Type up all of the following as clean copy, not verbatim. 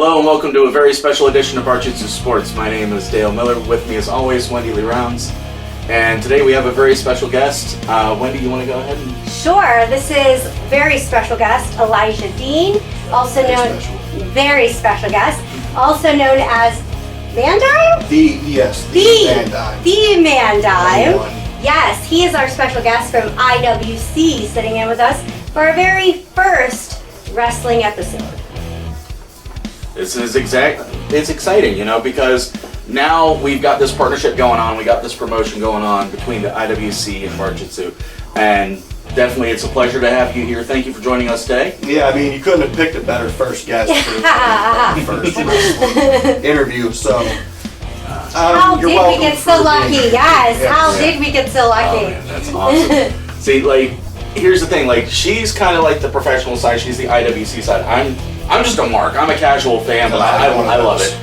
Hello and welcome to a very special edition of Bar-jutsu Sports. My name is Dale Miller. With me as always, Wendy Lee Rounds. And today we have a very special guest. Wendy, you want to go ahead? Sure. This is very special guest, Elijah Dean, also known, very special guest, also known as Mandime? The Mandime. The Mandime. Yes, he is our special guest from IWC, sitting in with us for our very first wrestling episode. It's exciting, you know, because now we've got this partnership going on, we got this promotion going on between the IWC and Bar-jutsu, and definitely it's a pleasure to have you here. Thank you for joining us today. Yeah, I mean, you couldn't have picked a better first guest for the first interview, so how did we get so lucky? Yes, how did we get so lucky? Oh, man, that's awesome. See, like, here's the thing, like, she's kind of like the professional side, she's the IWC side. I'm just a mark. I'm a casual fan, but I love it.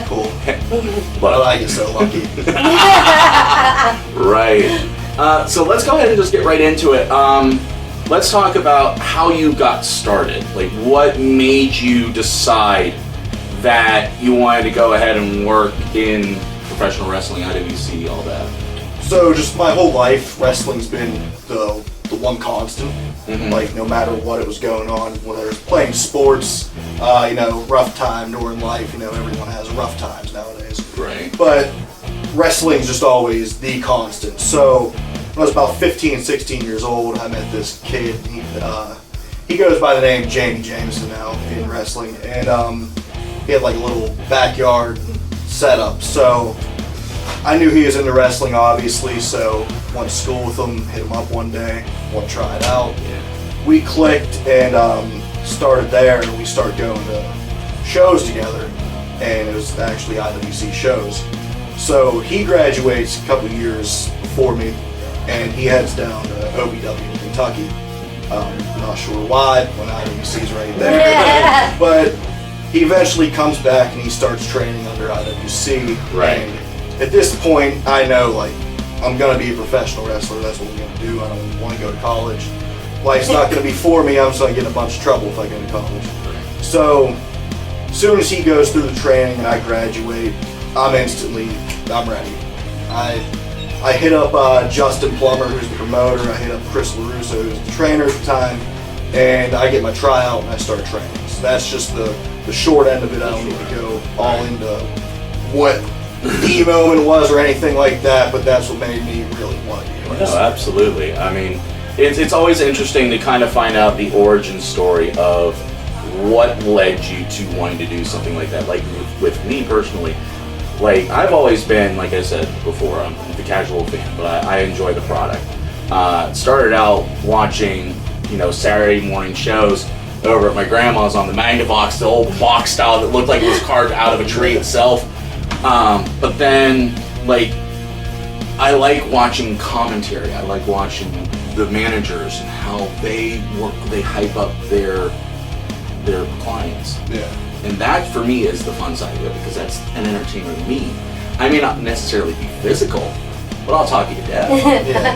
Cool. But I like it so lucky. Right. So let's go ahead and just get right into it. Let's talk about how you got started. Like, what made you decide that you wanted to go ahead and work in professional wrestling, IWC, all that? So just my whole life, wrestling's been the one constant. Mm-hmm. Like, no matter what it was going on, whether it's playing sports, rough time during life, everyone has rough times nowadays. Right. But wrestling's just always the constant. So when I was about 15, 16 years old, I met this kid. He goes by the name Jamie Jameson now in wrestling, and he had like a little backyard setup. So I knew he was into wrestling, obviously, so went to school with him, hit him up one day, want to try it out. Yeah. We clicked and started there, and we started going to shows together, and it was actually IWC shows. So he graduates a couple years before me, and he heads down to OVW, Kentucky. Not sure why, when IWC's right there, but he eventually comes back and he starts training under IWC. Right. And at this point, I know, like, I'm going to be a professional wrestler. That's what I'm going to do. I don't want to go to college. Life's not going to be for me. I'm just going to get in a bunch of trouble if I go to college. So as soon as he goes through the training and I graduate, I'm ready. I hit up Justin Plummer, who's the promoter. I hit up Chris LaRusso, who's the trainer at the time. And I get my tryout and I start training. So that's just the short end of it. I don't need to go all into what the moment was or anything like that, but that's what made me really want to be. No, absolutely. I mean, it's always interesting to kind of find out the origin story of what led you to wanting to do something like that. Like with me personally, like I've always been, like I said before, I'm the casual fan, but I enjoy the product. Started out watching, Saturday morning shows over at my grandma's on the Magnavox, the old box style that looked like it was carved out of a tree itself. But then, like, I like watching commentary. I like watching the managers and how they work. They hype up their clients. Yeah. And that, for me, is the fun side of it, because that's an entertainer to me. I may not necessarily be physical, but I'll talk you to death. Yeah.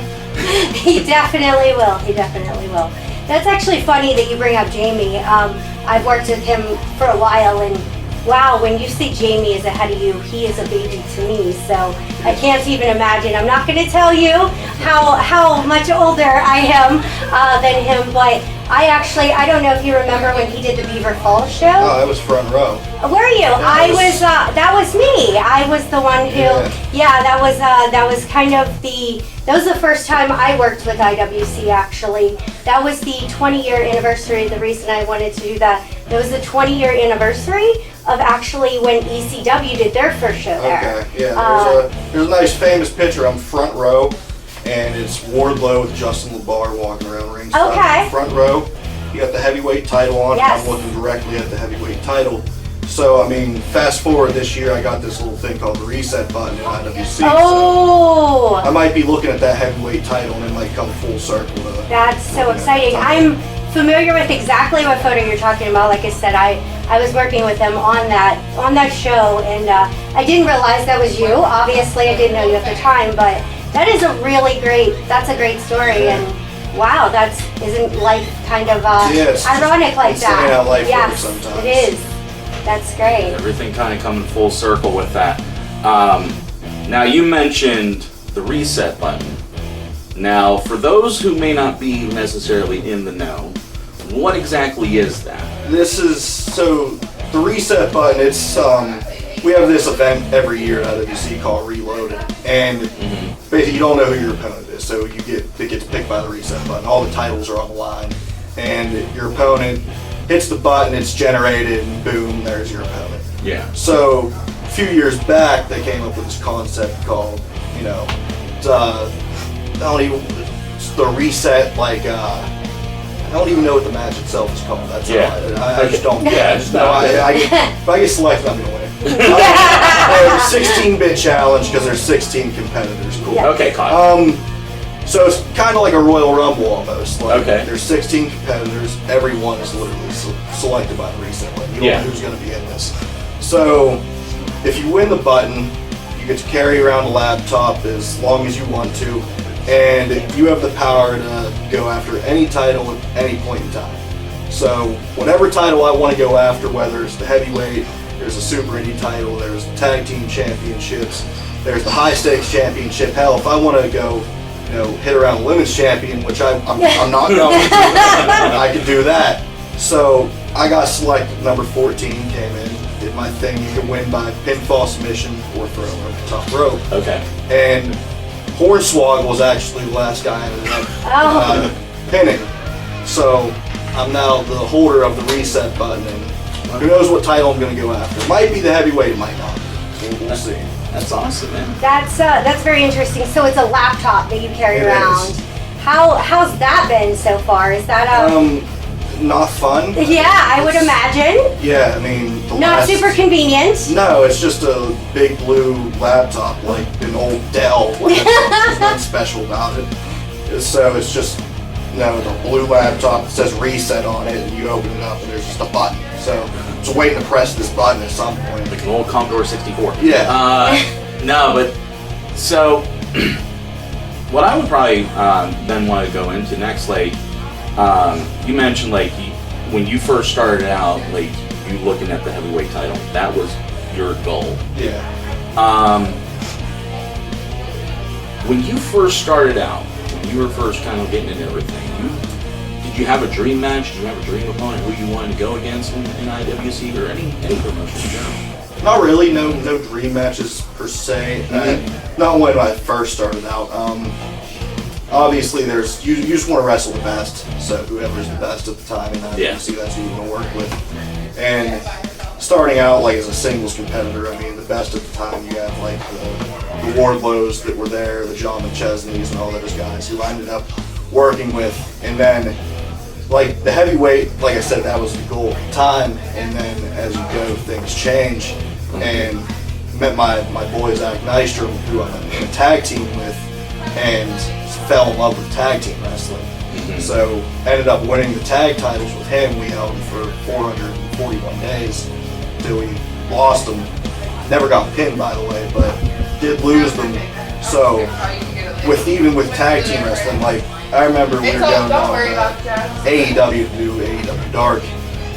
He definitely will. He definitely will. That's actually funny that you bring up Jamie. I've worked with him for a while, and wow, when you see Jamie is ahead of you, he is a baby to me. So I can't even imagine. I'm not going to tell you how much older I am than him, but I don't know if you remember when he did the Beaver Falls show. Oh, that was front row. Were you? That was me. I was the one who, that was the first time I worked with IWC, actually. That was the 20-year anniversary. The reason I wanted to do that, it was the 20-year anniversary of actually when ECW did their first show there. Okay, yeah. There's a nice famous picture. I'm front row, and it's Wardlow with Justin LaBar walking around ringside. Okay. Front row. You got the heavyweight title on. Yes. I'm looking directly at the heavyweight title. So, I mean, fast forward this year, I got this little thing called the reset button in IWC. Oh! So I might be looking at that heavyweight title, and it might come full circle. That's so exciting. I'm familiar with exactly what photo you're talking about. Like I said, I was working with them on that show, and I didn't realize that was you. Obviously, I didn't know you at the time, but that is a great story. And Wow, isn't life kind of Yes, ironic like insane that? how life Yes, works sometimes. it is. That's great. Everything kind of coming full circle with that. Now you mentioned the reset button. Now, for those who may not be necessarily in the know, what exactly is that? This is, so the reset button, it's, we have this event every year at IWC called Reloaded, and basically you don't know who your opponent is, so it gets picked by the reset button. All the titles are on the line, and your opponent hits the button, it's generated, and boom, there's your opponent. Yeah. So a few years back, they came up with this concept called, the reset, like, I don't even know what the match itself is called. That's I just don't. Yeah, if I get selected, I'm gonna win. 16-bit challenge because there's 16 competitors. Cool. Yeah. Okay, caught. So it's kind of like a Royal Rumble almost. Like, Okay. There's 16 competitors. Everyone is literally selected by the reset button. You don't know who's going to be in this. So if you win the button, you get to carry around a laptop as long as you want to, and you have the power to go after any title at any point in time. So whatever title I want to go after, whether it's the heavyweight, there's a super indie title, there's tag team championships, there's the high stakes championship. Hell, if I want to go, hit around the women's champion, which I'm not going to, I could do that. So I got selected. Number 14 came in, did my thing. You can win by pinfall, submission, or throw over the top rope. Okay. And Hornswoggle was actually the last guy I ended up pinning. So I'm now the holder of the reset button, and who knows what title I'm going to go after. It might be the heavyweight, it might not. We'll see. That's awesome, man. That's very interesting. So it's a laptop that you carry It around. is. How's that been so far? Is that Not fun. Yeah, I would imagine. Yeah, I mean, Not super convenient. No, it's just a big blue laptop, like an old Dell laptop. There's nothing special about it. So it's just, the blue laptop that says reset on it, and you open it up, and there's just a button. So just waiting to press this button at some point. Like an old Commodore 64. Yeah. No, but so what I would probably then want to go into next, like you mentioned, like when you first started out, like you looking at the heavyweight title, that was your goal. Yeah. When you first started out, when you were first kind of getting into everything, did you have a dream match? Did you have a dream opponent who you wanted to go against in IWC or any promotion in general? Not really, no dream matches per se. Not when I first started out. Obviously, you just want to wrestle the best, so whoever's the best at the time in IWC, that's who you're going to work with. And starting out like as a singles competitor, I mean, the best at the time, you have like the Wardlows that were there, the John McChesneys and all those guys who I ended up working with. And then like the heavyweight, like I said, that was the goal at the time. And then as you go, things change. And met my boy Zach Nystrom, who I'm in a tag team with, and fell in love with tag team wrestling. So ended up winning the tag titles with him. We held them for 441 days until we lost them. Never got pinned, by the way, but did lose them. So even with tag team wrestling, like I remember we were going down AEW to do AEW Dark.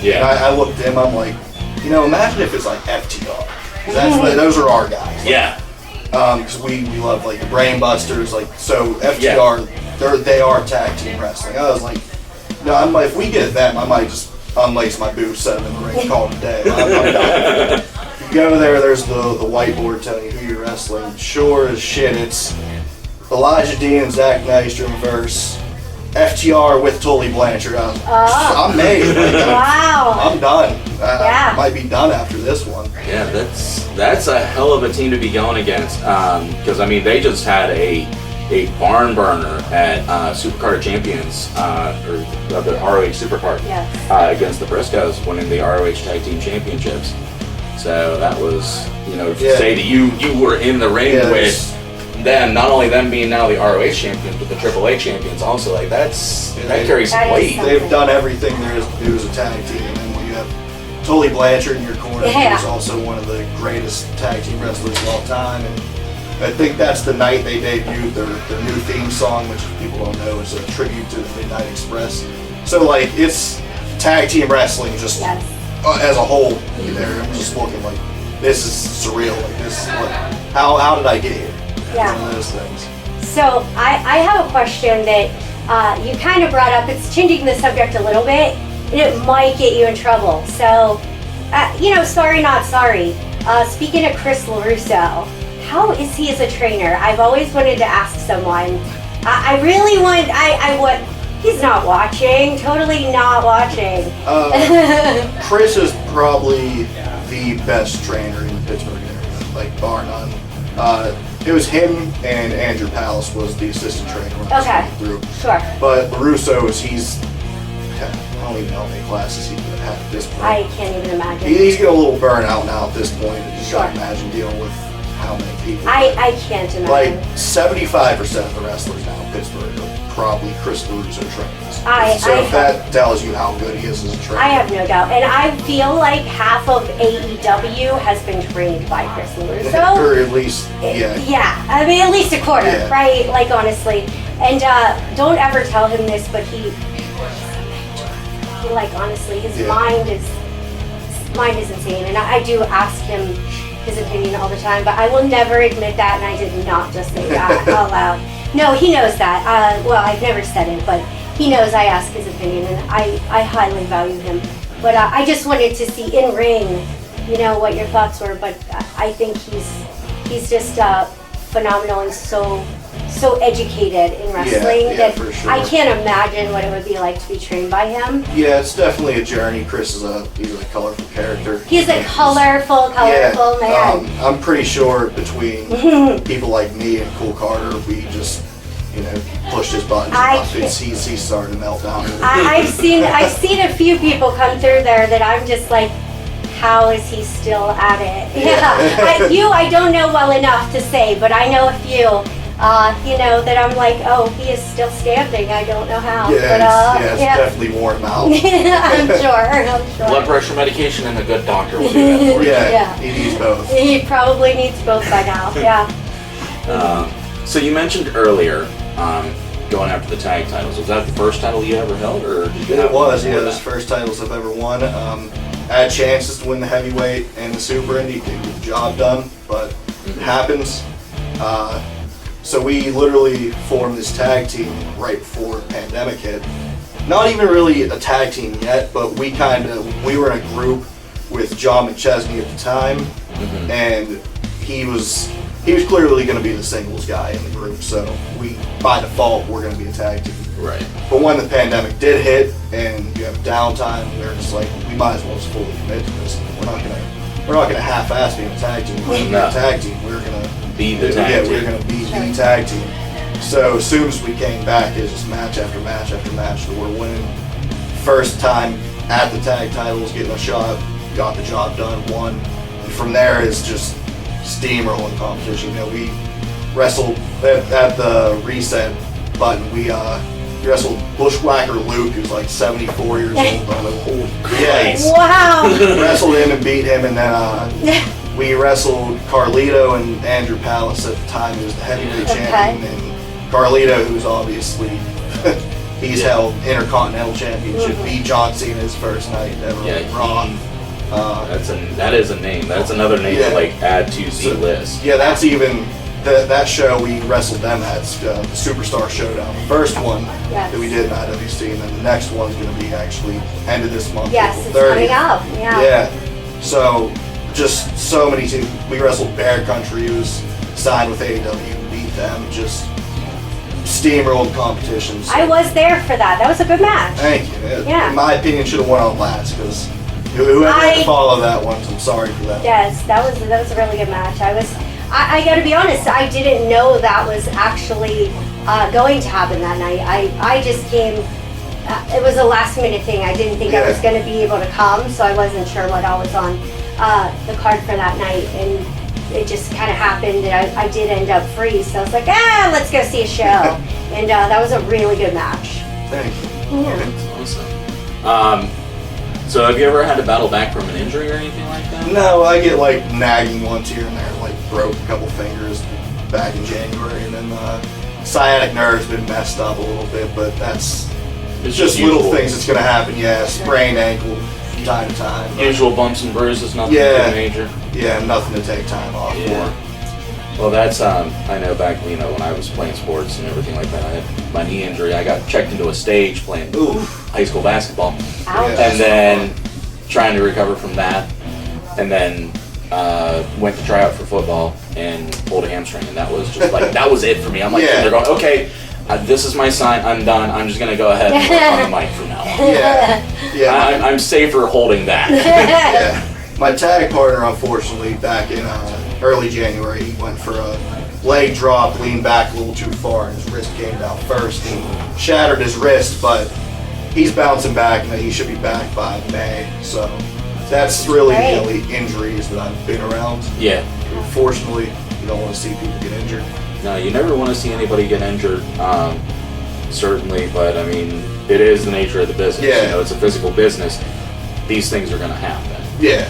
Yeah. And I looked at him, I'm like, imagine if it's like FTR. Those are our guys. Yeah. Because we love like the Brain Busters, like so FTR, they are tag team wrestling. I was like, I'm like, if we get them, I might just unlace my boots, set them in the ring, call it a day. I'm done. You go there's the whiteboard telling you who you're wrestling. Sure as shit, it's Elijah D and Zach Nystrom versus FTR with Tully Blanchard. I'm made. Wow. I'm done. I might be done after this one. Yeah, that's a hell of a team to be going against. Because I mean, they just had a barn burner at Supercard Champions, or the ROH Supercard, against the Briscoes, winning the ROH Tag Team Championships. So that was, to say that you were in the ring with them, not only them being now the ROH champions, but the AAA champions also. Like that carries weight. They've done everything there is to do as a tag team, and then when you have Tully Blanchard in your corner, who's also one of the greatest tag team wrestlers of all time, and I think that's the night they debuted their new theme song, which if people don't know is a tribute to the Midnight Express. So like it's tag team wrestling just as a whole. I'm just looking like this is surreal. Like this, how did I get here? Yeah. One of those things. So I have a question that you kind of brought up. It's changing the subject a little bit, and it might get you in trouble. So, sorry, not sorry. Speaking of Chris LaRusso, how is he as a trainer? I've always wanted to ask someone. I really want. I would. He's not watching. Totally not watching. Chris is probably the best trainer in the Pittsburgh area, like bar none. It was him and Andrew Palace was the assistant trainer when I was going through. Sure. But LaRusso I don't even know how many classes he would have at this point. I can't even imagine. He's getting a little burnout now at this point. You gotta imagine dealing with how many people. I can't imagine. Like 75% of the wrestlers now in Pittsburgh are probably Chris LaRusso trainers. If that tells you how good he is as a trainer. I have no doubt. And I feel like half of AEW has been trained by Chris LaRusso. Or at least, yeah. Yeah, I mean, at least a quarter, right? Like, honestly. And don't ever tell him this, but he like, honestly, his mind is insane. And I do ask him his opinion all the time, but I will never admit that, and I did not just say that out loud. No, he knows that. Well, I've never said it, but he knows I ask his opinion, and I highly value him. But I just wanted to see in ring, what your thoughts were. But I think he's just phenomenal and so educated in wrestling that for sure. I can't imagine what it would be like to be trained by him. Yeah, it's definitely a journey. Chris is he's a colorful character. He's a colorful man. I'm pretty sure between people like me and Cool Carter, we just pushed his buttons. He started to melt down. I've seen a few people come through there that I'm just like, how is he still at it? Yeah. I don't know well enough to say, but I know a few. That I'm like, oh, he is still standing. I don't know how. It's definitely worn him out. I'm sure. Blood pressure medication and a good doctor will do that for you. He needs both. He probably needs both by now. Yeah. So you mentioned earlier going after the tag titles. Was that the first title you ever held, or did you? It was. Yeah, it was the first titles I've ever won. I had chances to win the heavyweight and the super indie to get the job done, but it happens. So we literally formed this tag team right before the pandemic hit. Not even really a tag team yet, but we were in a group with John McChesney at the time, and he was clearly going to be the singles guy in the group. So we, by default, we're going to be a tag team. Right. But when the pandemic did hit and you have downtime, we were just like, we might as well just fully commit to this. We're not gonna half-ass being a tag team. We're gonna be a tag team. We're gonna be the tag team. We're gonna be the tag team. So as soon as we came back, it was just match after match after match. So we're winning. First time at the tag titles, getting a shot, got the job done, won. And from there is just steamrolling competition. We wrestled at the reset button. We wrestled Bushwhacker Luke, who's like 74 years old. Wow. Wrestled him and beat him, and then we wrestled Carlito and Andrew Palace at the time, who was the heavyweight champion, and Carlito, who's obviously he's held Intercontinental Championship, beat John Cena his first night ever on Raw. That is a name. That's another name to add to the list. Yeah, that's even. That show we wrestled them at the Superstar Showdown. The first one that we did in IWC, and then the next one's going to be actually end of this month. Yes, April it's 30th. coming up. Yeah. So just so many teams. We wrestled Bear Country, who's signed with AEW, beat them. Just steamrolled competitions. I was there for that. That was a good match. Thank you. Yeah. In my opinion, should have won on last because whoever had to follow that one, I'm sorry for that. Yes, that was a really good match. I got to be honest, I didn't know that was actually going to happen that night. I just came, it was a last minute thing. I didn't think I was going to be able to come, so I wasn't sure what I was on the card for that night. And it just kind of happened that I did end up free. So I was like, let's go see a show. And that was a really good match. Thank you. Yeah. That's awesome. So have you ever had to battle back from an injury or anything like that? No, I get like nagging ones here and there, like broke a couple fingers. back in January, and then sciatic nerve's been messed up a little bit, but that's It's just little usual. things that's gonna happen. Yeah, sprained ankle from time to time. But Usual bumps and bruises, nothing Yeah. too major. yeah, nothing to take time off Yeah. Well, that's I know back when I was playing sports and everything like that. I had my knee injury. I got checked into a stage playing for. Oof. high school basketball, Ouch. Yeah. and then trying to recover from that, and then went to try out for football and pulled a hamstring, and that was just like that was it for me. I'm like, Yeah. they're going, okay, this is my sign. I'm done. I'm just gonna go ahead and work on the mic from now on. Yeah, yeah. I'm safer holding that. Yeah. My tag partner, unfortunately, back in early January, he went for a leg drop, leaned back a little too far, and his wrist came down first and shattered his wrist, but he's bouncing back and he should be back by May. So that's really the only injuries that I've been around. Yeah. Unfortunately, you don't want to see people get injured. No, you never want to see anybody get injured, certainly, but I mean, it is the nature of the business. Yeah. You know, it's a physical business. These things are going to happen. Yeah.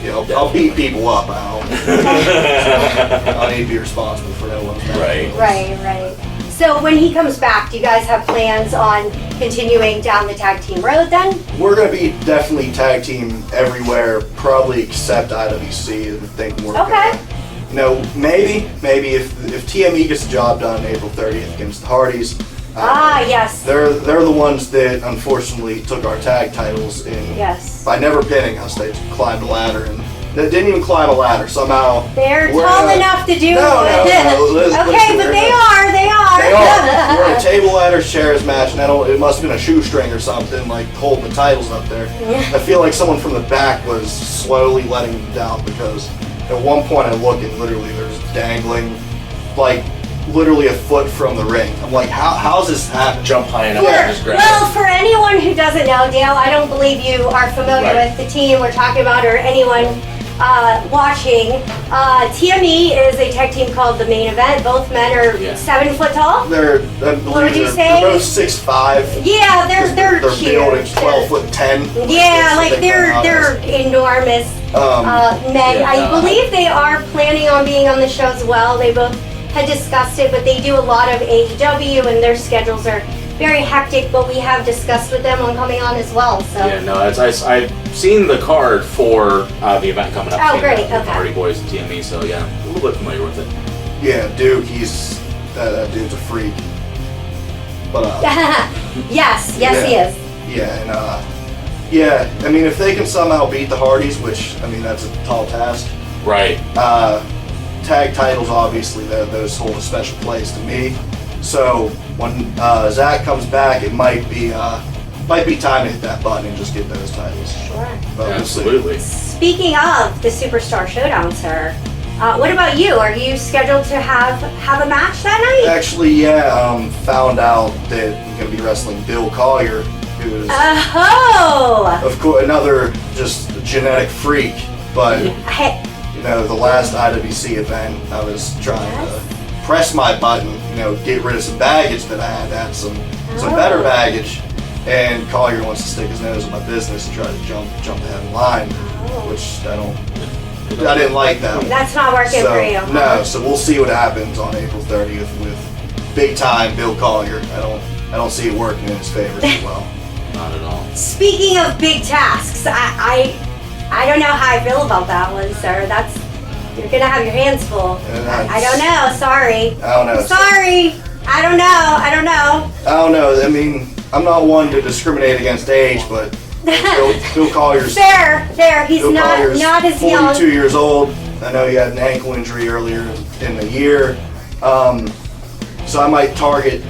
Yeah, I'll beat people up. I don't need to be responsible for no one's bad. Right. Right. So when he comes back, do you guys have plans on continuing down the tag team road then? We're going to be definitely tag team everywhere, probably except IWC. I think we're Okay. gonna, you know, maybe if TME gets the job done April 30th against the Hardys. Yes. They're the ones that unfortunately took our tag titles and Yes. by never pinning us, they climbed a ladder and they didn't even climb a ladder somehow. They're we're tall in a- enough to do No, it. listen, Okay, but they are. They are. We're in a table ladder chairs match, and it must have been a shoestring or something, like holding the titles up there. I feel like someone from the back was slowly letting them down because at one point I look and literally there's dangling, like literally a foot from the ring. I'm like, how's this happen? Jump high enough For- and just grab well, for anyone who doesn't know, Dale, I don't believe you are familiar Right. with the team we're talking about or anyone watching. TME is a tag team called The Main Event. Both men are Yeah. 7 foot tall. They're, I believe What would you they're, say? they're both 6'5". Yeah, they're They're huge. built at 12'10". Yeah, like They come out they're enormous men. Yeah, I no, believe they are planning on being on the show as well. They both had discussed it, but they do a lot of AEW and their schedules are very hectic, but we have discussed with them on coming on as well. So Yeah, no, I've seen the card for the event coming up. Oh, Seen great, the okay. Hardy Boys and TME, so yeah, a little bit familiar with it. Yeah, Duke, that dude's a freak. But yes, he Yeah. is. yeah, and yeah, I mean, if they can somehow beat the Hardys, which I mean that's a tall task. Right. Tag titles, obviously, those hold a special place to me. So when Zach comes back, it might be time to hit that button and just get those titles. Sure. But we'll see. Absolutely. Speaking of the Superstar Showdown, sir, what about you? Are you scheduled to have a match that night? Actually, yeah, found out that I'm gonna be wrestling Bill Collier, who is Oh! of course another just genetic freak, but. You know, the last IWC event, I was trying to press my button, get rid of some baggage that I had some better baggage, and Collier wants to stick his nose in my business and try to jump ahead in line, which I didn't like that. That's not working for you. No, so we'll see what happens on April 30th with big time Bill Collier. I don't see it working in his favor too well. Not at all. Speaking of big tasks, I don't know how I feel about that one, sir. You're gonna have your hands full. And I don't know. Sorry. I don't know. Sorry. I don't know. I don't know. I mean, I'm not one to discriminate against age, but Bill Collier's Fair. He's Bill Collier's not as 42 young. years old. I know he had an ankle injury earlier in the year, so I might target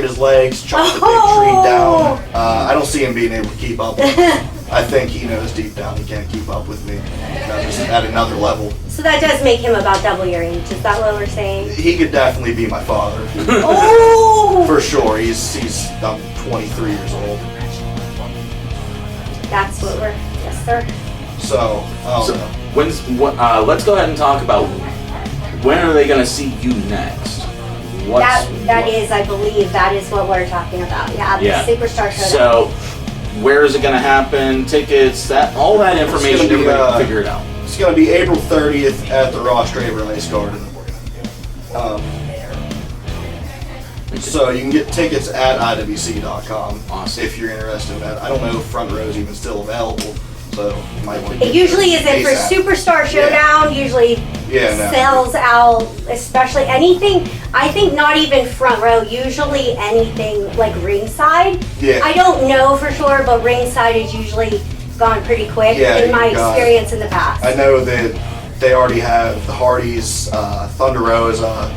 his legs, chop the big tree down. I don't see him being able to keep up with me. I think he knows deep down he can't keep up with me. Just at another level. So that does make him about double your age. Is that what we're saying? He could definitely be my father. Oh! For sure. I'm 23 years old. That's what we're. Yes, sir. So, I don't know. Let's go ahead and talk about when are they going to see you next? That is, I believe, that is what we're talking about. Yeah, the Yeah. Superstar Showdown. So, where is it going to happen? Tickets, all that information, gonna be, everybody can figure it out. It's going to be April 30th at the Ross Draver Ice Garden. So you can get tickets at IWC.com Awesome. if you're interested in that. I don't know if Front Row is even still available, so you might want to. It usually isn't for Superstar Showdown. Usually sells out, especially anything. I think not even Front Row. Usually anything like ringside. Yeah. I don't know for sure, but ringside is usually gone pretty quick in my experience in the past. I know that they already have the Hardys, Thunder Rosa,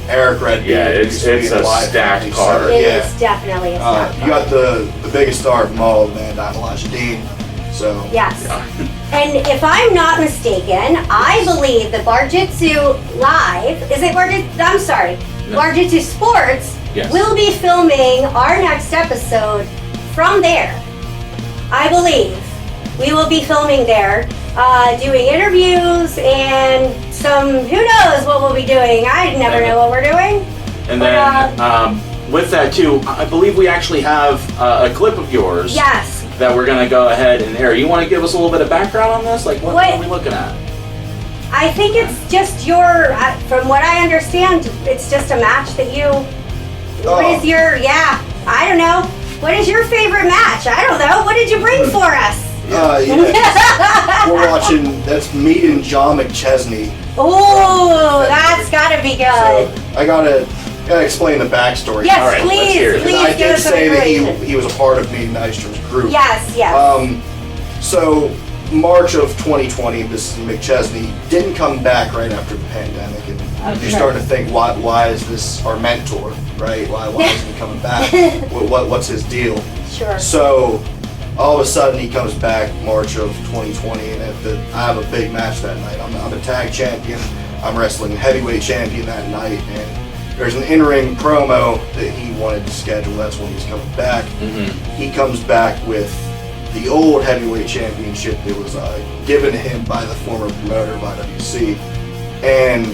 Eric Redbeard. Yeah, it's a stacked card. It is definitely a stacked You got the biggest star from all of them, Elijah Dean. So yes. And if I'm not mistaken, I believe the Bar-jutsu Live, is it Bar-jutsu? I'm sorry, No. Bar-jutsu Sports Yes. will be filming our next episode from there. I believe we will be filming there, doing interviews and some, who knows what we'll be doing. I never know what we're doing. And then with that too, I believe we actually have a clip of yours. Yes. That we're gonna go ahead and air. You want to give us a little bit of background on this? Like, what are we looking at? I think it's just your, from what I understand, it's just a match that you. What is your? I don't know. What is your favorite match? I don't know. What did you bring for us? We're watching. That's me and John McChesney. Oh, that's gotta be good. So I gotta explain the backstory. Yes, All right, let's hear it. please I give did us some say that information. he was a part of me and Nystrom's group. Yes. So March of 2020, Mrs. McChesney didn't come back right after the pandemic, and you're starting to think, why is this our mentor, right? Why isn't he coming back? What's his deal? Sure. So all of a sudden he comes back March of 2020, and I have a big match that night. I'm a tag champion. I'm wrestling heavyweight champion that night, and there's an in-ring promo that he wanted to schedule. That's when he's coming back. He comes back with the old heavyweight championship that was given to him by the former promoter of IWC. And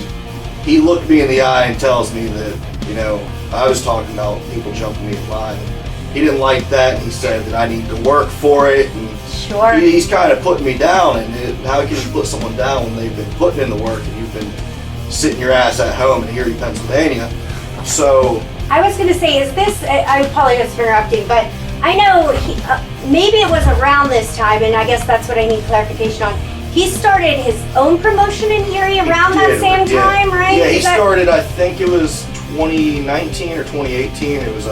he looked me in the eye and tells me that, I was talking about people jumping me in line. He didn't like that, and he said that I need to work for it. And he's kind of putting me down, and how can you put someone down when they've been putting in the work and you've been sitting your ass at home in Erie, Pennsylvania? So I was going to say, is this? I apologize for interrupting, but I know maybe it was around this time, and I guess that's what I need clarification on. He started his own promotion in Erie around that same time, right? Yeah, he started. I think it was 2019 or 2018. It was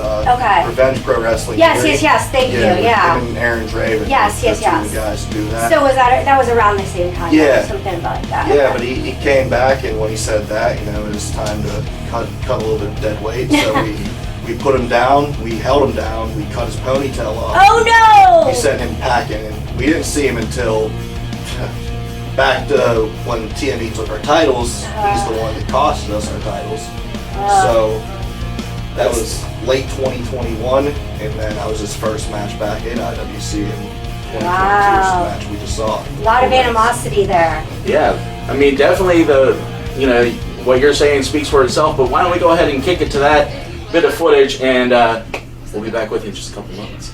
Revenge Pro Wrestling. Yes. Thank you. Yeah. Him and Aaron Draven. Yes. Two of the guys to do that. So that was around the same time? Yeah. Something like that. Yeah, but he came back, and when he said that, it was time to cut a little bit of dead weight. So we put him down. We held him down. We cut his ponytail off. Oh no! We sent him packing, and we didn't see him until back to when TNA took our titles. He's the one that costed us our titles. So that was late 2021, and then I was his first match back in IWC in 2022. Wow. The match we just saw. A lot of animosity there. Yeah, I mean, definitely what you're saying speaks for itself. But why don't we go ahead and kick it to that bit of footage, and we'll be back with you in just a couple moments.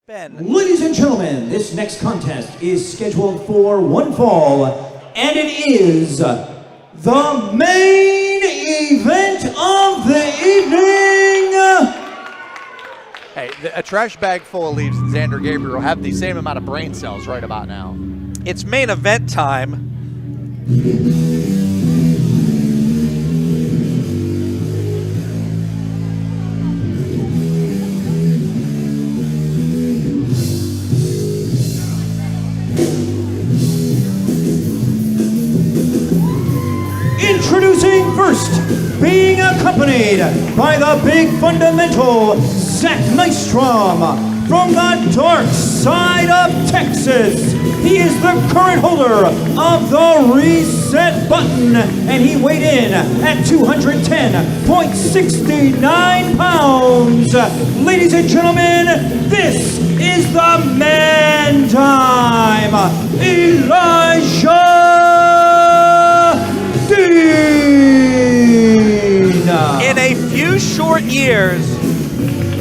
Ladies and gentlemen, this next contest is scheduled for one fall, and it is the main event of the evening. Hey, a trash bag full of leaves and Xander Gabriel have the same amount of brain cells right about now. It's main event time. Introducing first, being accompanied by the big fundamental, Zach Nystrom. From the dark side of Texas, he is the current holder of the reset button, and he weighed in at 210.69 pounds. Ladies and gentlemen, this is the man time, Elijah Dean. In a few short years,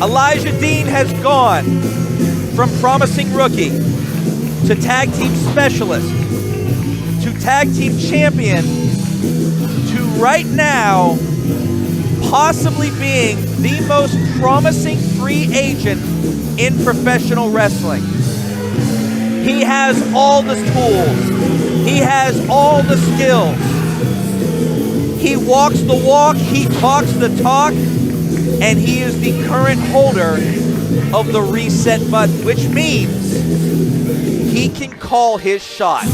Elijah Dean has gone from promising rookie to tag team specialist to tag team champion to right now possibly being the most promising free agent in professional wrestling. He has all the tools. He has all the skills. He walks the walk, he talks the talk, and he is the current holder of the reset button, which means he can call his shot.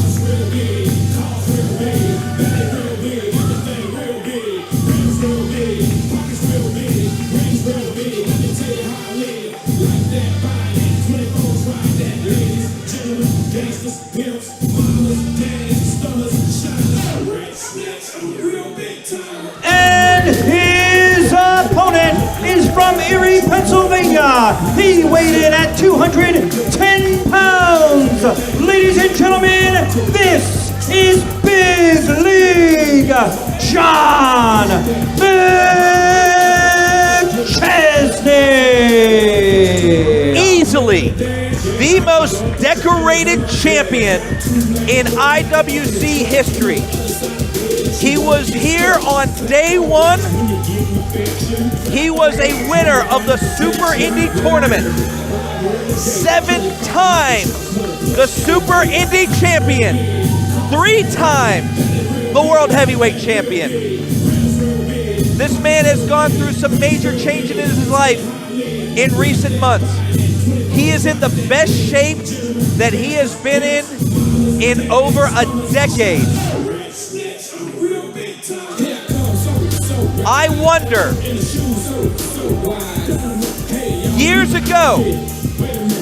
And his opponent is from Erie, Pennsylvania. He weighed in at 210 pounds. Ladies and gentlemen, this is Big League John McChesney. Easily the most decorated champion in IWC history. He was here on day one. He was a winner of the Super Indie Tournament. 7 times the Super Indie champion. 3 times the World Heavyweight champion. This man has gone through some major changes in his life in recent months. He is in the best shape that he has been in over a decade. I wonder, years ago,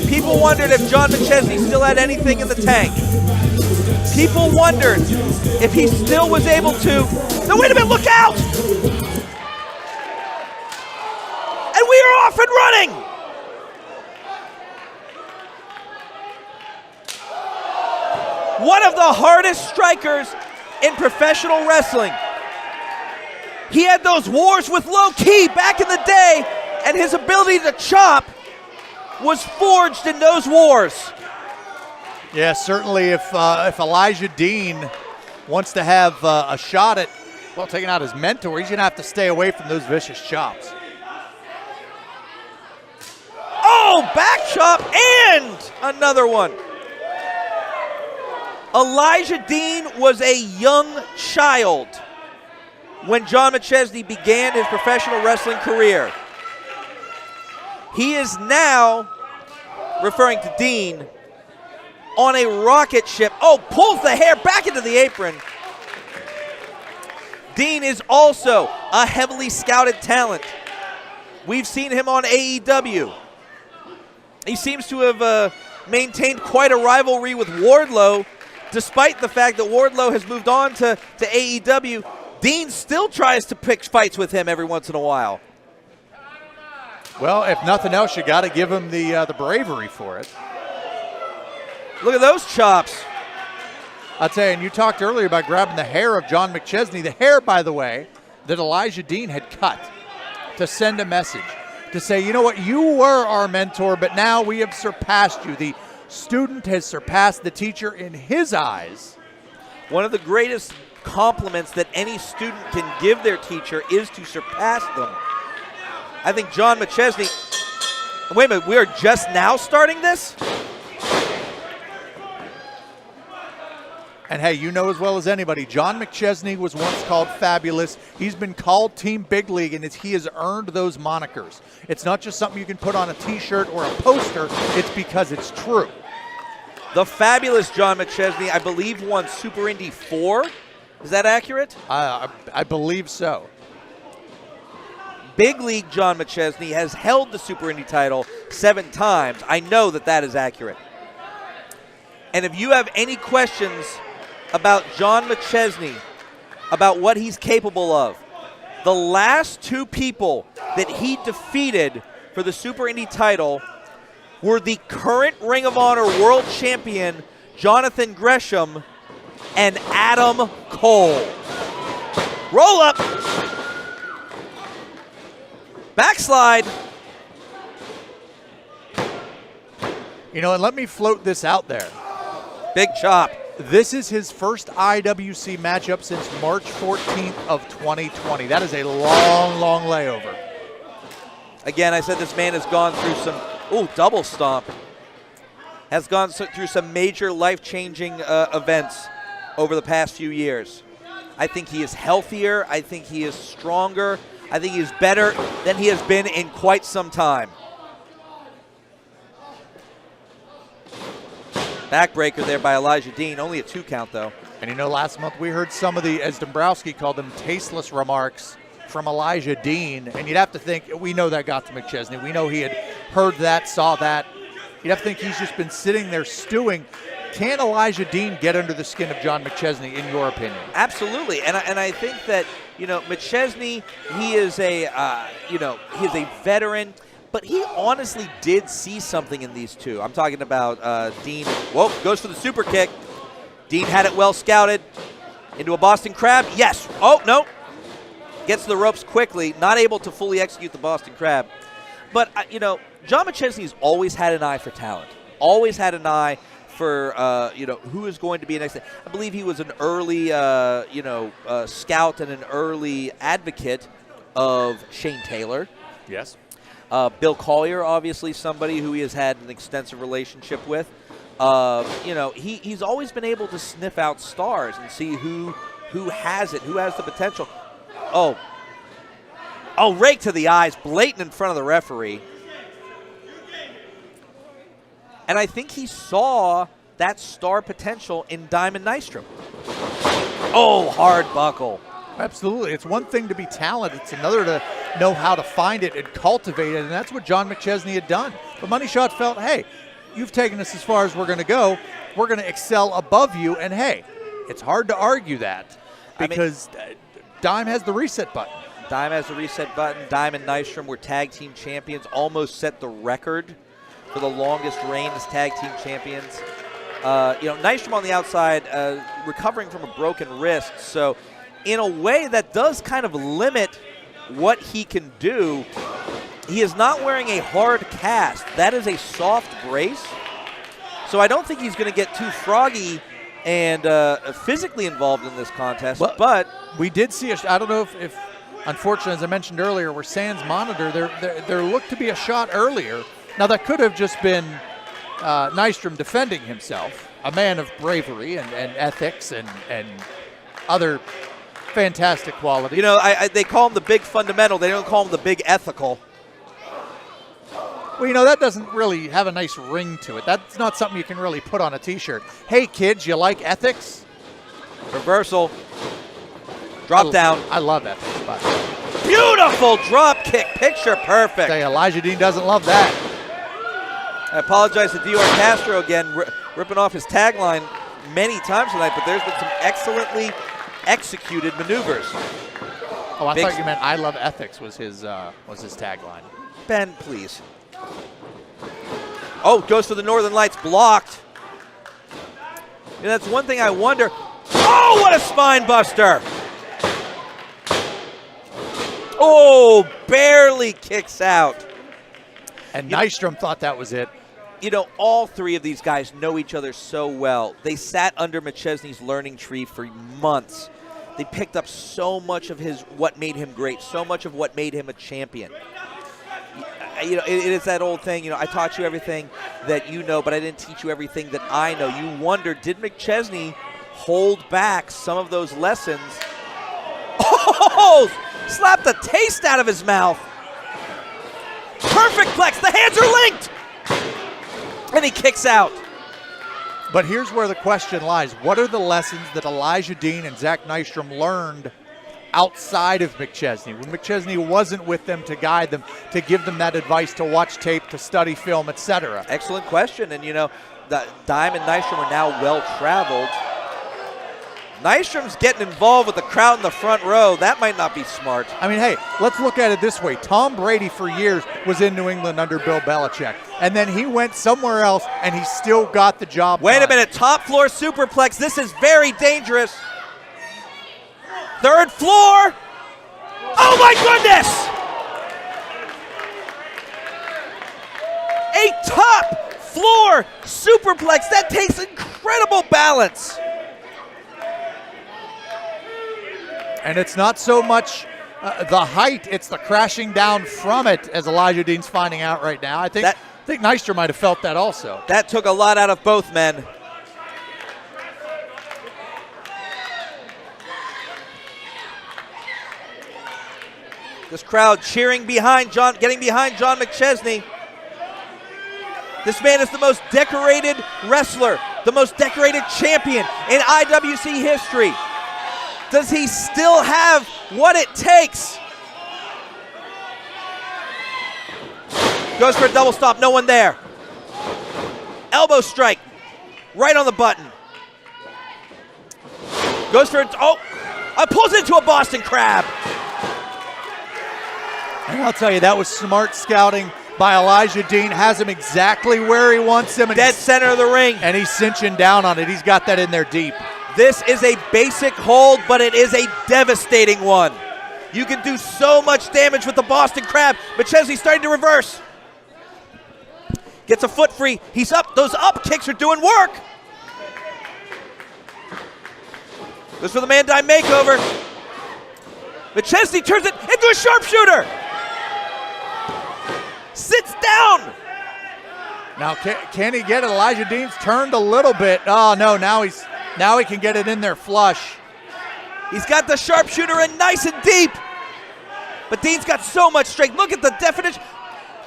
people wondered if John McChesney still had anything in the tank. People wondered if he still was able to. No, wait a minute, look out! And we are off and running! One of the hardest strikers in professional wrestling. He had those wars with Low Ki back in the day, and his ability to chop was forged in those wars. Yeah, certainly if Elijah Dean wants to have a shot at, well, taking out his mentor, he's going to have to stay away from those vicious chops. Oh, back chop and another one. Elijah Dean was a young child when John McChesney began his professional wrestling career. He is now, referring to Dean, on a rocket ship. Oh, pulls the hair back into the apron. Dean is also a heavily scouted talent. We've seen him on AEW. He seems to have maintained quite a rivalry with Wardlow, despite the fact that Wardlow has moved on to AEW. Dean still tries to pick fights with him every once in a while. Well, if nothing else, you got to give him the bravery for it. Look at those chops. I'll tell you, and you talked earlier about grabbing the hair of John McChesney. The hair, by the way, that Elijah Dean had cut to send a message, to say, you know what, you were our mentor, but now we have surpassed you. The student has surpassed the teacher in his eyes. One of the greatest compliments that any student can give their teacher is to surpass them. I think John McChesney, wait a minute, we are just now starting this? And hey, you know as well as anybody, John McChesney was once called Fabulous. He's been called Team Big League, and he has earned those monikers. It's not just something you can put on a t-shirt or a poster, it's because it's true. The Fabulous John McChesney, I believe, won Super Indy 4. Is that accurate? I believe so. Big League John McChesney has held the Super Indy title 7 times. I know that that is accurate. And if you have any questions about John McChesney, about what he's capable of, the last 2 people that he defeated for the Super Indy title were the current Ring of Honor World Champion, Jonathan Gresham, and Adam Cole. Roll up. Backslide. You know, and let me float this out there. Big chop. This is his first IWC matchup since March 14th of 2020. That is a long, long layover. Again, I said this man has gone through some, double stomp. Has gone through some major life-changing events over the past few years. I think he is healthier. I think he is stronger. I think he is better than he has been in quite some time. Backbreaker there by Elijah Dean. Only a 2 count, though. And last month we heard some of the, as Dombrowski called them, tasteless remarks from Elijah Dean. And you'd have to think, we know that got to McChesney. We know he had heard that, saw that. You'd have to think he's just been sitting there stewing. Can Elijah Dean get under the skin of John McChesney, in your opinion? Absolutely, and I think that McChesney, he is he's a veteran, but he honestly did see something in these two. I'm talking about Dean. Whoa, goes for the super kick. Dean had it well scouted into a Boston Crab. Yes. Oh no, gets to the ropes quickly, not able to fully execute the Boston Crab. But John McChesney's always had an eye for talent. Always had an eye for who is going to be next. I believe he was an early scout and an early advocate of Shane Taylor. Yes. Bill Collier, obviously somebody who he has had an extensive relationship with. He's always been able to sniff out stars and see who has it, who has the potential. Oh, rake to the eyes, blatant in front of the referee. And I think he saw that star potential in Diamond Nystrom. Oh, hard buckle. Absolutely. It's one thing to be talented. It's another to know how to find it and cultivate it, and that's what John McChesney had done. But Money Shot felt, hey, you've taken us as far as we're going to go. We're going to excel above you, and hey, it's hard to argue that because Dime has the reset button. Dime has the reset button. Dime and Nystrom were tag team champions, almost set the record for the longest reign as tag team champions. Nystrom on the outside recovering from a broken wrist, so in a way that does kind of limit what he can do. He is not wearing a hard cast. That is a soft brace. So I don't think he's going to get too froggy and physically involved in this contest. But we did see I don't know if unfortunately, as I mentioned earlier, where Sans monitor, there looked to be a shot earlier. Now, that could have just been Nystrom defending himself, a man of bravery and ethics and other fantastic qualities. They call him the big fundamental. They don't call him the big ethical. Well, that doesn't really have a nice ring to it. That's not something you can really put on a T-shirt. Hey, kids, you like ethics? Reversal. Drop down. I love ethics, by the way. Beautiful drop kick. Picture perfect. Elijah Dean doesn't love that. I apologize to Dior Castro again, ripping off his tagline many times tonight, but there's been some excellently executed maneuvers. Oh, I thought you meant "I love ethics" was his tagline. Ben, please. Oh, goes for the Northern Lights, blocked. And that's one thing I wonder. Oh, what a spine buster! Oh, barely kicks out. And Nystrom thought that was it. All three of these guys know each other so well. They sat under McChesney's learning tree for months. They picked up so much of what made him great, so much of what made him a champion. It is that old thing, I taught you everything that you know, but I didn't teach you everything that I know. You wonder, did McChesney hold back some of those lessons? Oh, slapped the taste out of his mouth. Perfect plex, the hands are linked. And he kicks out. But here's where the question lies. What are the lessons that Elijah Dean and Zach Nystrom learned outside of McChesney, when McChesney wasn't with them to guide them, to give them that advice, to watch tape, to study film, etc.? Excellent question. And, the Dime and Nystrom are now well-traveled. Nystrom's getting involved with the crowd in the front row. That might not be smart. I mean, hey, let's look at it this way. Tom Brady for years was in New England under Bill Belichick. And then he went somewhere else, and he still got the job done. Wait a minute. Top floor superplex. This is very dangerous. Third floor. Oh, my goodness. A top floor superplex. That takes incredible incredible balance. And it's not so much the height, it's the crashing down from it, as Elijah Dean's finding out right now. I think Nystrom might have felt that also. That took a lot out of both men. This crowd cheering behind John, getting behind John McChesney. This man is the most decorated wrestler, the most decorated champion in IWC history. Does he still have what it takes? Goes for a double stomp, no one there. Elbow strike, right on the button. Goes for pulls into a Boston Crab. And I'll tell you, that was smart scouting by Elijah Dean. Has him exactly where he wants him. And dead center of the ring. And he's cinching down on it. He's got that in there deep. This is a basic hold, but it is a devastating one. You can do so much damage with the Boston Crab. McChesney's starting to reverse. Gets a foot free. He's up. Those up kicks are doing work. Goes for the man-die makeover. McChesney turns it into a sharpshooter. Sits down. Now, can he get it? Elijah Dean's turned a little bit. Oh, no, now he can get it in there flush. He's got the sharpshooter in nice and deep. But Dean's got so much strength. Look at the definition.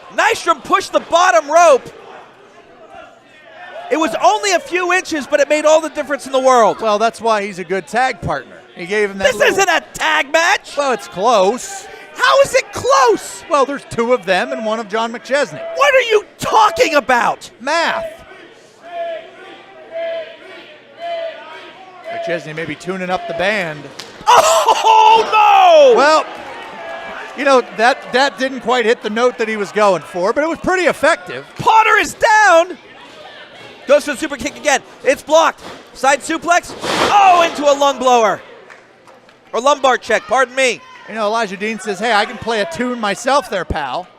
Nystrom pushed the bottom rope. It was only a few inches, but it made all the difference in the world. Well, that's why he's a good tag partner. He gave him that. This isn't a tag match. Well, it's close. How is it close? Well, there's two of them and one of John McChesney. What are you talking about? Math. McChesney may be tuning up the band. Oh, no! Well, you know, that didn't quite hit the note that he was going for, but it was pretty effective. Potter is down. Goes for the super kick again. It's blocked. Side suplex. Oh, into a lung blower. Or lumbar check, pardon me. You know, Elijah Dean says, hey, I can play a tune myself there, pal.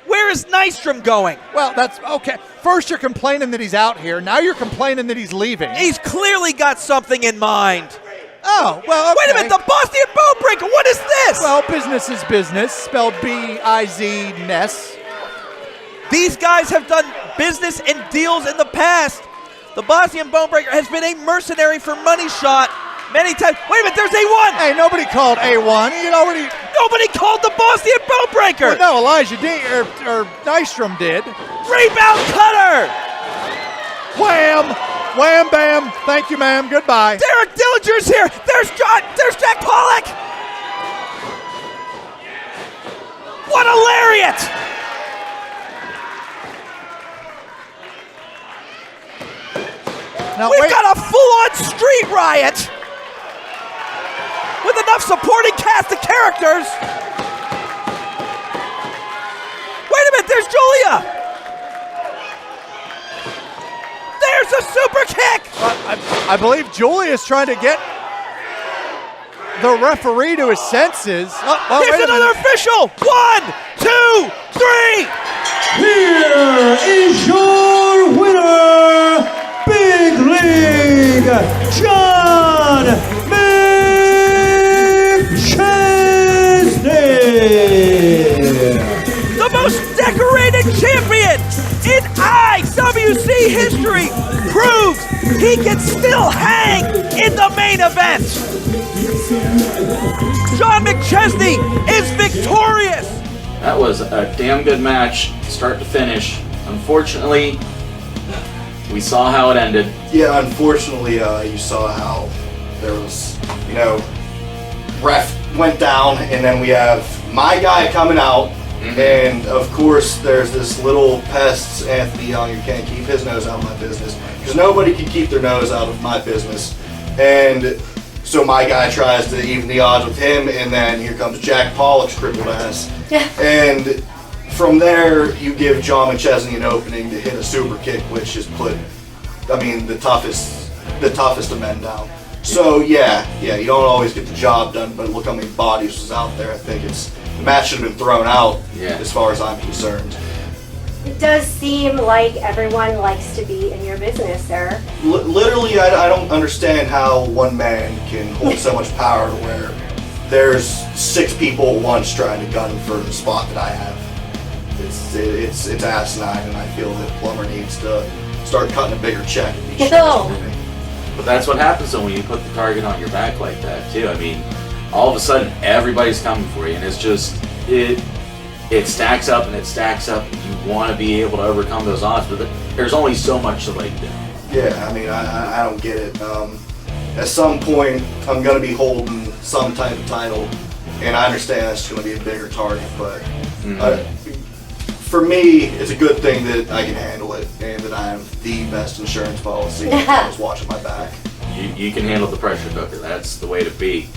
Where is Nystrom going? Well, that's okay. First you're complaining that he's out here. Now you're complaining that he's leaving. He's clearly got something in mind. Oh, well, okay. Wait a minute, the Boston Bone Breaker, what is this? Well, business is business, spelled B-I-Z-ness. These guys have done business and deals in the past. The Boston Bone Breaker has been a mercenary for money shot many times. Wait a minute, there's A1. Hey, nobody called A1. Nobody called the Boston Bone Breaker. Well, no, Elijah Dean or Nystrom did. Rebound cutter. Wham! Wham, bam. Thank you, ma'am. Goodbye. Derek Dillinger's here. There's Jack Pollock. What a lariat. Now, We've got a full-on street riot with enough supporting cast of characters. Wait a minute, there's Julia. There's a super kick. I believe Julia's trying to get the referee to his senses. Here's another official. 1, 2, 3. Here is your winner, Big League, John McChesney. The most decorated champion in IWC history proves he can still hang in the main event. John McChesney is victorious. That was a damn good match, start to finish. Unfortunately, we saw how it ended. Yeah, unfortunately, you saw how there was, ref went down, and then we have my guy coming out, and of course there's this little pest, Anthony Young, who can't keep his nose out of my business, because nobody can keep their nose out of my business. And so my guy tries to even the odds with him, and then here comes Jack Pollock's crippled ass. And from there, you give John McChesney an opening to hit a super kick, which has put, the toughest of men down. So yeah, you don't always get the job done, but look how many bodies was out there. I think the match should have been thrown out, as far as I'm concerned. It does seem like everyone likes to be in your business, sir. Literally, I don't understand how one man can hold so much power to where there's 6 people at once trying to gun for the spot that I have. It's asinine, and I feel that Plummer needs to start cutting a bigger check. And be No. for me. But that's what happens when you put the target on your back like that too. I mean, all of a sudden everybody's coming for you, and it's just it stacks up and it stacks up. You want to be able to overcome those odds, but there's only so much to like do. Yeah, I mean, I don't get it. At some point, I'm going to be holding some type of title, and I understand that's going to be a bigger target, but for me, it's a good thing that I can handle it and that I have the best insurance policy that is watching my back. You can handle the pressure cooker. That's the way to be.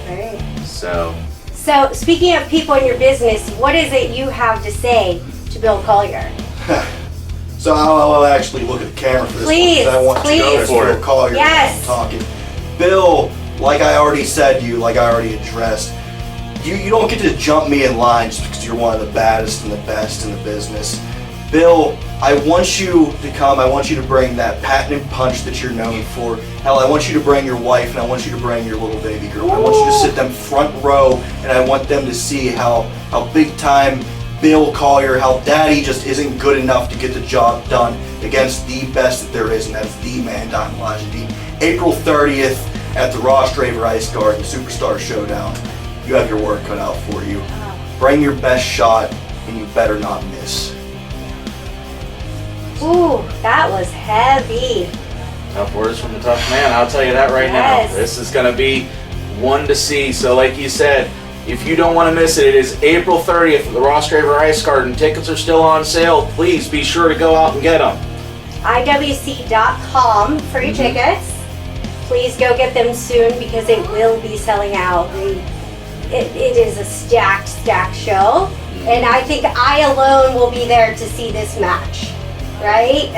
Right. So speaking of people in your business, what is it you have to say to Bill Collier? So I'll actually look at the camera for this Please, one, 'cause I want please. to go For Bill it. Collier Yes. talking. Bill, like I already said to you, like I already addressed, you don't get to jump me in line just because you're one of the baddest and the best in the business. Bill, I want you to come. I want you to bring that patented punch that you're known for. Hell, I want you to bring your wife, and I want you to bring your little baby girl. I want you to sit them front row, and I want them to see how big time Bill Collier, how daddy just isn't good enough to get the job done against the best that there is, and that's the man, Diamond Elijah Dean. April 30th at the Ross Draver Ice Garden Superstar Showdown. You have your work cut out for you. Bring your best shot, and you better not miss. Ooh, that was heavy. tough words from the tough man. I'll tell you that right Yes. now. This is going to be one to see. So like you said, if you don't want to miss it, it is April 30th at the Ross Draver Ice Garden. Tickets are still on sale. Please be sure to go out and get them. IWC.com for your tickets. Please go get them soon because it will be selling out. It is a stacked show. And I think I alone will be there to see this match, right?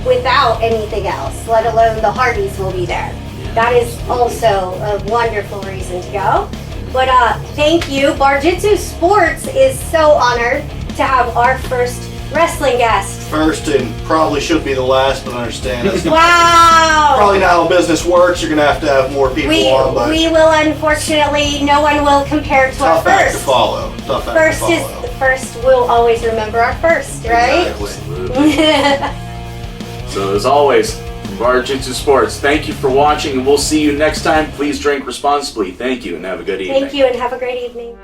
Without anything else, let alone the Hardys will be there. That is also a wonderful reason to go. But thank you. Bar-jutsu Sports is so honored to have our first wrestling guest. First and probably should be the last, but I understand that's Wow! probably not how business works. You're going to have more people on, but We will, unfortunately, no one will compare to our tough act to first. follow. Tough act to follow. First, we'll always remember our first, right? Exactly. So as always, from Bar-jutsu Sports, thank you for watching, and we'll see you next time. Please drink responsibly. Thank you, and have a good evening. Thank you and have a great evening.